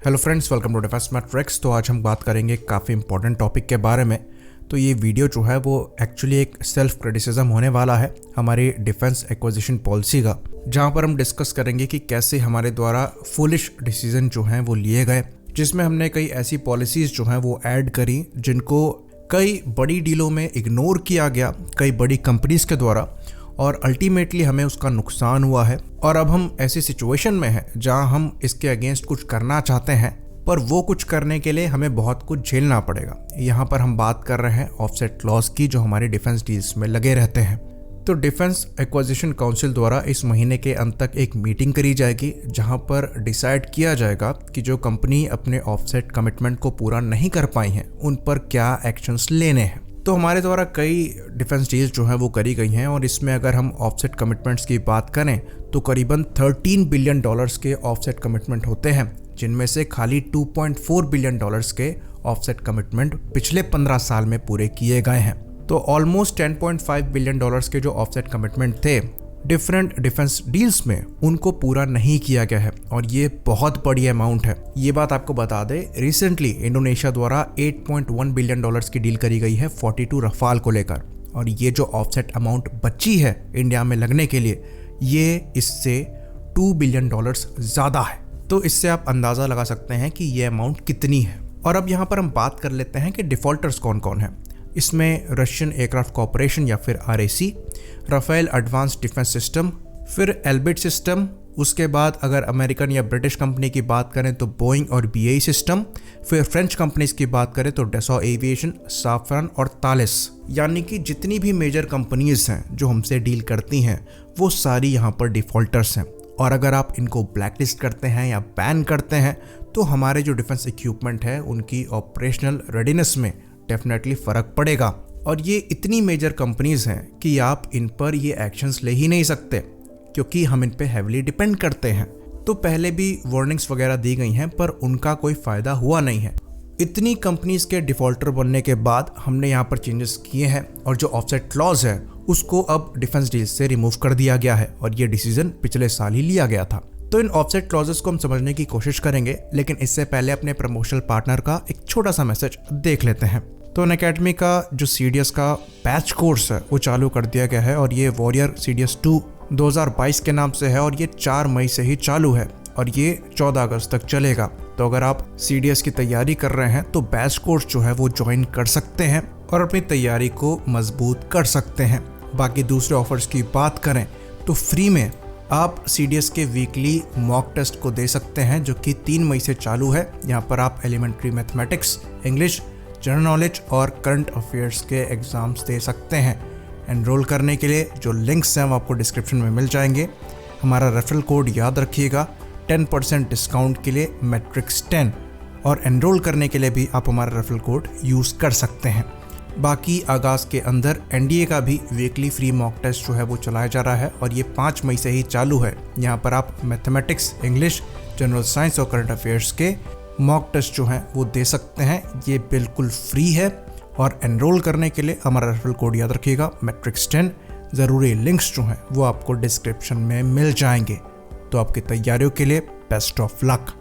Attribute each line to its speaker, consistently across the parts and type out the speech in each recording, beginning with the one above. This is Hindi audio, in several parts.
Speaker 1: Hello friends, welcome to defence matrix. तो आज हम बात करेंगे काफ़ी इंपॉर्टेंट टॉपिक के बारे में। तो ये वीडियो जो है वो एक्चुअली एक सेल्फ क्रिटिसिज्म होने वाला है हमारी डिफेंस एक्विजिशन पॉलिसी का, जहाँ पर हम डिस्कस करेंगे कि कैसे हमारे द्वारा फुलिश डिसीजन जो हैं वो लिए गए, जिसमें हमने कई ऐसी पॉलिसीज़ जो हैं वो ऐड करी जिनको कई बड़ी डीलों में इग्नोर किया गया कई बड़ी कंपनीज के द्वारा, और अल्टीमेटली हमें उसका नुकसान हुआ है। और अब हम ऐसी सिचुएशन में हैं जहां हम इसके अगेंस्ट कुछ करना चाहते हैं, पर वो कुछ करने के लिए हमें बहुत कुछ झेलना पड़ेगा। यहाँ पर हम बात कर रहे हैं ऑफसेट क्लॉज की, जो हमारे डिफेंस डील्स में लगे रहते हैं। तो डिफेंस एक्विजिशन काउंसिल द्वारा इस महीने के अंत तक एक मीटिंग करी जाएगी, जहां पर डिसाइड किया जाएगा कि जो कंपनी अपने ऑफसेट कमिटमेंट को पूरा नहीं कर पाई हैं उन पर क्या एक्शंस लेने हैं। तो हमारे द्वारा कई डिफेंस डील्स जो हैं वो करी गई हैं, और इसमें अगर हम ऑफसेट कमिटमेंट्स की बात करें तो करीबन $13 बिलियन के ऑफसेट कमिटमेंट होते हैं, जिनमें से खाली $2.4 बिलियन के ऑफसेट कमिटमेंट पिछले 15 साल में पूरे किए गए हैं। तो ऑलमोस्ट $10.5 बिलियन के जो ऑफसेट कमिटमेंट थे डिफरेंट डिफेंस डील्स में, उनको पूरा नहीं किया गया है, और ये बहुत बड़ी अमाउंट है। ये बात आपको बता दें, रिसेंटली इंडोनेशिया द्वारा $8.1 बिलियन की डील करी गई है 42 रफाल को लेकर, और ये जो ऑफसेट अमाउंट बची है इंडिया में लगने के लिए, ये इससे $2 बिलियन ज़्यादा है। तो इससे आप अंदाज़ा लगा सकते हैं कि ये अमाउंट कितनी है। और अब यहाँ पर हम बात कर लेते हैं कि डिफ़ॉल्टर्स कौन कौन है। इसमें रशियन एयरक्राफ्ट कॉर्पोरेशन या फिर RAC, Rafael advance defence system, फिर एल्बिट सिस्टम, उसके बाद अगर अमेरिकन या ब्रिटिश कंपनी की बात करें तो बोइंग और BAE सिस्टम, फिर फ्रेंच कंपनीज की बात करें तो डेसॉ एविएशन, साफ्रान और तालिस। यानी कि जितनी भी मेजर कंपनीज हैं जो हमसे डील करती हैं वो सारी यहाँ पर डिफ़ॉल्टर्स हैं। और अगर आप इनको ब्लैकलिस्ट करते हैं या बैन करते हैं तो हमारे जो डिफेंस इक्विपमेंट है उनकी ऑपरेशनल रेडीनेस में डेफिनेटली फ़र्क पड़ेगा। और ये इतनी मेजर कंपनीज हैं कि आप इन पर ये एक्शंस ले ही नहीं सकते, क्योंकि हम इन पे हैविली डिपेंड करते हैं। तो पहले भी वार्निंग्स वगैरह दी गई हैं, पर उनका कोई फ़ायदा हुआ नहीं है। इतनी कंपनीज के डिफ़ॉल्टर बनने के बाद हमने यहाँ पर चेंजेस किए हैं, और जो ऑफसेट क्लॉज है उसको अब डिफेंस डील से रिमूव कर दिया गया है, और ये डिसीजन पिछले साल ही लिया गया था। तो इन ऑफसेट क्लॉजेस को हम समझने की कोशिश करेंगे, लेकिन इससे पहले अपने प्रमोशनल पार्टनर का एक छोटा सा मैसेज देख लेते हैं। तो अनअकैडमी का जो CDS का बैच कोर्स है वो चालू कर दिया गया है, और ये वॉरियर CDS 2 2022 के नाम से है, और ये 4 मई से ही चालू है, और ये 14 अगस्त तक चलेगा। तो अगर आप CDS की तैयारी कर रहे हैं तो बैच कोर्स जो है वो ज्वाइन कर सकते हैं और अपनी तैयारी को मजबूत कर सकते हैं। बाकी दूसरे ऑफर्स की बात करें तो फ्री में आप CDS के वीकली मॉक टेस्ट को दे सकते हैं, जो कि 3 मई से चालू है। यहाँ पर आप elementary mathematics, English, general knowledge और करंट अफेयर्स के एग्ज़ाम्स दे सकते हैं। एनरोल करने के लिए जो लिंक्स हैं वो आपको डिस्क्रिप्शन में मिल जाएंगे। हमारा रेफरल कोड याद रखिएगा, 10% डिस्काउंट के लिए मैट्रिक्स10, और एनरोल करने के लिए भी आप हमारा रेफरल कोड यूज़ कर सकते हैं। बाकी आगाज़ के अंदर NDA का भी वीकली फ्री मॉक टेस्ट जो है वो चलाया जा रहा है, और ये 5 मई से ही चालू है। यहाँ पर आप मैथमेटिक्स, इंग्लिश, जनरल साइंस और करंट अफेयर्स के मॉक टेस्ट जो हैं वो दे सकते हैं। ये बिल्कुल फ्री है, और एनरोल करने के लिए हमारा रेफरल कोड याद रखिएगा, मैट्रिक्स10। ज़रूरी लिंक्स जो हैं वो आपको डिस्क्रिप्शन में मिल जाएंगे। तो आपकी तैयारियों के लिए बेस्ट ऑफ लक।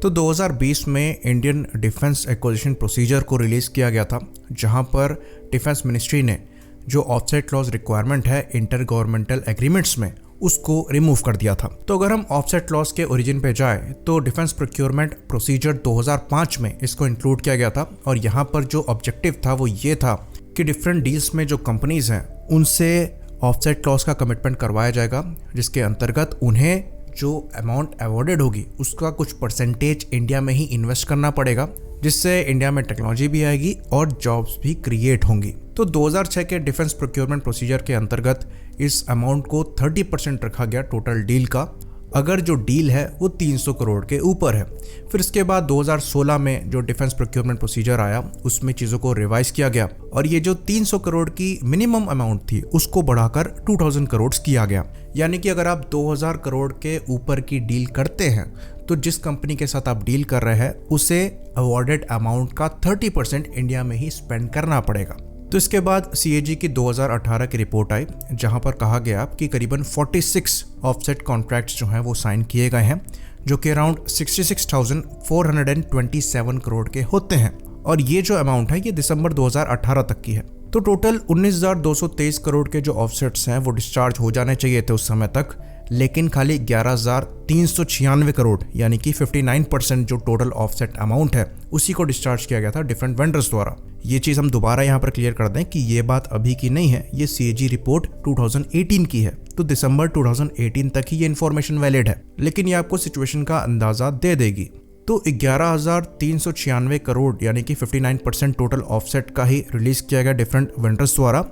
Speaker 1: तो 2020 में इंडियन डिफेंस एक्विजिशन प्रोसीजर को रिलीज़ किया गया था, जहां पर डिफेंस मिनिस्ट्री ने जो ऑफसेट क्लॉज रिक्वायरमेंट है इंटर गवर्नमेंटल एग्रीमेंट्स में, उसको रिमूव कर दिया था। तो अगर हम ऑफसेट क्लॉज के ओरिजिन पे जाए तो डिफेंस प्रोक्योरमेंट प्रोसीजर 2005 में इसको इंक्लूड किया गया था, और यहाँ पर जो ऑब्जेक्टिव था वो ये था कि डिफरेंट डील्स में जो कंपनीज हैं उनसे ऑफसेट क्लॉज का कमिटमेंट करवाया जाएगा, जिसके अंतर्गत उन्हें जो अमाउंट अवॉर्डेड होगी उसका कुछ परसेंटेज इंडिया में ही इन्वेस्ट करना पड़ेगा, जिससे इंडिया में टेक्नोलॉजी भी आएगी और जॉब्स भी क्रिएट होंगी। तो 2006 के डिफेंस प्रोक्योरमेंट प्रोसीजर के अंतर्गत इस अमाउंट को 30% रखा गया टोटल डील का, अगर जो डील है वो 300 करोड़ के ऊपर है। फिर इसके बाद 2016 में जो डिफेंस प्रोक्योरमेंट प्रोसीजर आया उसमें चीज़ों को रिवाइज किया गया, और ये जो 300 करोड़ की मिनिमम अमाउंट थी उसको बढ़ाकर 2000 करोड़ किया गया। यानी कि अगर आप 2000 करोड़ के ऊपर की डील करते हैं तो जिस कंपनी के साथ आप डील कर रहे हैं उसे अवॉर्डेड अमाउंट का 30% इंडिया में ही स्पेंड करना पड़ेगा। तो इसके बाद CAG की 2018 की रिपोर्ट आई, जहां पर कहा गया कि करीबन 46 ऑफसेट कॉन्ट्रैक्ट्स जो हैं वो साइन किए गए हैं, जो कि अराउंड 66,427 करोड़ के होते हैं। और ये जो अमाउंट है ये दिसंबर 2018 तक की है। तो टोटल 19,223 करोड़ के जो ऑफसेट्स हैं वो डिस्चार्ज हो जाने चाहिए थे उस समय तक, लेकिन खाली 11,396 करोड़ यानी कि 59% जो टोटल ऑफसेट अमाउंट है उसी को डिस्चार्ज किया गया था डिफरेंट वेंडर्स द्वारा। ये चीज़ हम दोबारा यहाँ पर क्लियर कर दें कि ये बात अभी की नहीं है, ये CAG रिपोर्ट 2018 की है, तो दिसंबर 2018 तक ही ये इन्फॉर्मेशन वैलिड है, लेकिन ये आपको सिचुएशन का अंदाजा दे देगी। तो 11,396 करोड़ यानी कि 59% टोटल ऑफसेट का ही रिलीज किया गया डिफरेंट वेंडर्स द्वारा,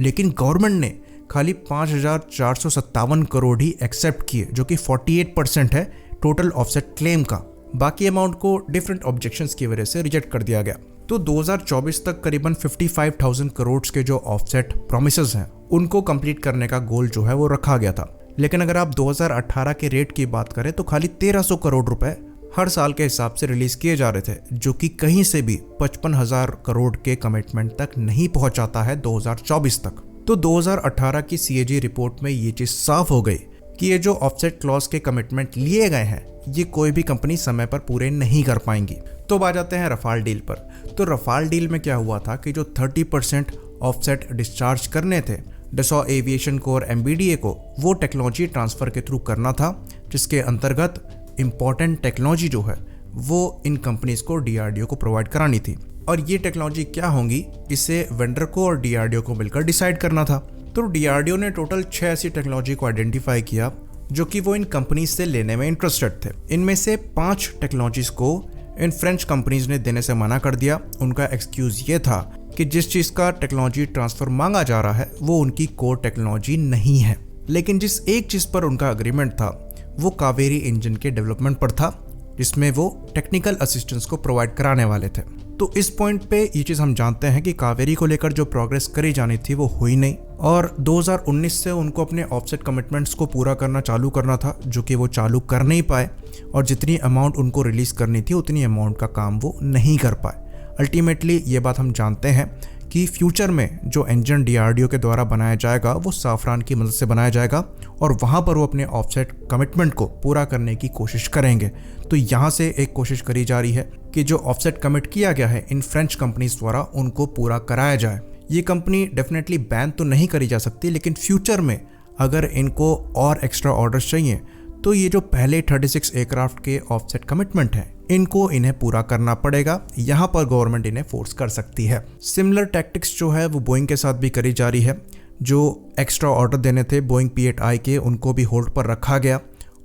Speaker 1: लेकिन गवर्नमेंट ने खाली 5,457 करोड़ ही एक्सेप्ट किए, जो कि 48% है टोटल ऑफसेट क्लेम का। बाकी अमाउंट को डिफरेंट ऑब्जेक्शंस की वजह से रिजेक्ट कर दिया गया। तो 2024 तक करीबन 55,000 करोड़ के जो ऑफसेट प्रोमिसेस हैं उनको कंप्लीट करने का गोल जो है वो रखा गया था। लेकिन अगर आप 2018 के रेट की बात करें तो खाली 1,300 करोड़ रुपए हर साल के हिसाब से रिलीज किए जा रहे थे, जो कि कहीं से भी 55,000 करोड़ के कमिटमेंट तक नहीं पहुंचाता है 2024 तक। तो 2018 की CAG रिपोर्ट में ये चीज साफ हो गई कि ये जो ऑफसेट क्लॉज के कमिटमेंट लिए गए हैं ये कोई भी कंपनी समय पर पूरे नहीं कर पाएंगी। तो अब आ जाते हैं रफाल डील पर। तो रफाल डील में क्या हुआ था कि जो 30% ऑफसेट डिस्चार्ज करने थे डसॉ एविएशन को और MBDA को, वो टेक्नोलॉजी ट्रांसफर के थ्रू करना था, जिसके अंतर्गत इंपॉर्टेंट टेक्नोलॉजी जो है वो इन कंपनीज को DRDO को प्रोवाइड करानी थी। और ये टेक्नोलॉजी क्या होंगी इसे वेंडर को और DRDO को मिलकर डिसाइड करना था। तो DRDO ने टोटल 6 ऐसी टेक्नोलॉजी को आइडेंटिफाई किया जो कि वो इन कंपनीज से लेने में इंटरेस्टेड थे। इनमें से 5 टेक्नोलॉजीज को इन फ्रेंच कंपनीज ने देने से मना कर दिया। उनका एक्सक्यूज ये था कि जिस चीज का टेक्नोलॉजी ट्रांसफर मांगा जा रहा है वो उनकी कोर टेक्नोलॉजी नहीं है। लेकिन जिस एक चीज पर उनका अग्रीमेंट था वो कावेरी इंजन के डेवलपमेंट पर था, जिसमें वो टेक्निकल असिस्टेंस को प्रोवाइड कराने वाले थे। तो इस पॉइंट पे ये चीज़ हम जानते हैं कि कावेरी को लेकर जो प्रोग्रेस करी जानी थी वो हुई नहीं, और 2019 से उनको अपने ऑफसेट कमिटमेंट्स को पूरा करना चालू करना था, जो कि वो चालू कर नहीं पाए, और जितनी अमाउंट उनको रिलीज करनी थी उतनी अमाउंट का काम वो नहीं कर पाए। अल्टीमेटली ये बात हम जानते हैं कि फ्यूचर में जो इंजन DRDO के द्वारा बनाया जाएगा वो साफरान की मदद से बनाया जाएगा, और वहाँ पर वो अपने ऑफसेट कमिटमेंट को पूरा करने की कोशिश करेंगे। तो यहाँ से एक कोशिश करी जा रही है कि जो ऑफसेट कमिट किया गया है इन फ्रेंच कंपनीज द्वारा उनको पूरा कराया जाए। ये कंपनी डेफिनेटली बैन तो नहीं करी जा सकती, लेकिन फ्यूचर में अगर इनको और एक्स्ट्रा ऑर्डर्स चाहिए तो ये जो पहले 36 एयरक्राफ्ट के ऑफसेट कमिटमेंट हैं इनको इन्हें पूरा करना पड़ेगा। यहाँ पर गवर्नमेंट इन्हें फोर्स कर सकती है। सिमिलर टैक्टिक्स जो है वो बोइंग के साथ भी करी जा रही है। जो एक्स्ट्रा ऑर्डर देने थे बोइंग P-8I के उनको भी होल्ड पर रखा गया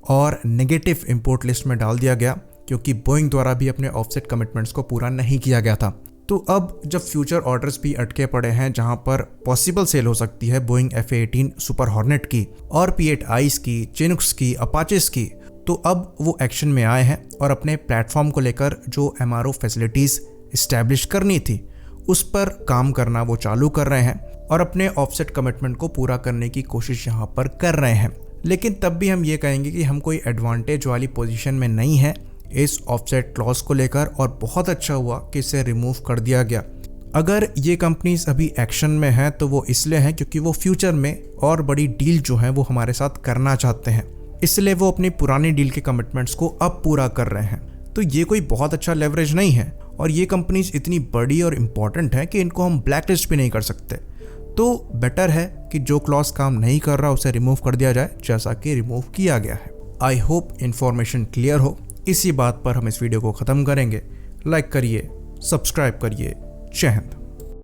Speaker 1: और नेगेटिव इंपोर्ट लिस्ट में डाल दिया गया, क्योंकि बोइंग द्वारा भी अपने ऑफसेट कमिटमेंट्स को पूरा नहीं किया गया था। तो अब जब फ्यूचर ऑर्डर्स भी अटके पड़े हैं जहां पर पॉसिबल सेल हो सकती है बोइंग F-18 सुपर हॉर्नेट की और P-8Is की, चिनुक्स की, अपाचेस की, तो अब वो एक्शन में आए हैं और अपने प्लेटफॉर्म को लेकर जो MRO फैसिलिटीज़ इस्टेब्लिश करनी थी उस पर काम करना वो चालू कर रहे हैं और अपने ऑफसेट कमिटमेंट को पूरा करने की कोशिश यहाँ पर कर रहे हैं। लेकिन तब भी हम ये कहेंगे कि हम कोई एडवांटेज वाली पोजीशन में नहीं है इस ऑफसेट क्लॉज को लेकर, और बहुत अच्छा हुआ कि इसे रिमूव कर दिया गया। अगर ये कंपनीज अभी एक्शन में हैं तो वो इसलिए हैं क्योंकि वो फ्यूचर में और बड़ी डील जो है वो हमारे साथ करना चाहते हैं, इसलिए वो अपनी पुरानी डील के कमिटमेंट्स को अब पूरा कर रहे हैं। तो ये कोई बहुत अच्छा लेवरेज नहीं है, और ये कंपनीज इतनी बड़ी और इम्पॉर्टेंट है कि इनको हम ब्लैकलिस्ट भी नहीं कर सकते। तो बेटर है कि जो क्लॉज काम नहीं कर रहा उसे रिमूव कर दिया जाए, जैसा कि रिमूव किया गया है। आई होप इन्फॉर्मेशन क्लियर हो। इसी बात पर हम इस वीडियो को ख़त्म करेंगे। लाइक करिए, सब्सक्राइब करिए। जय हिंद।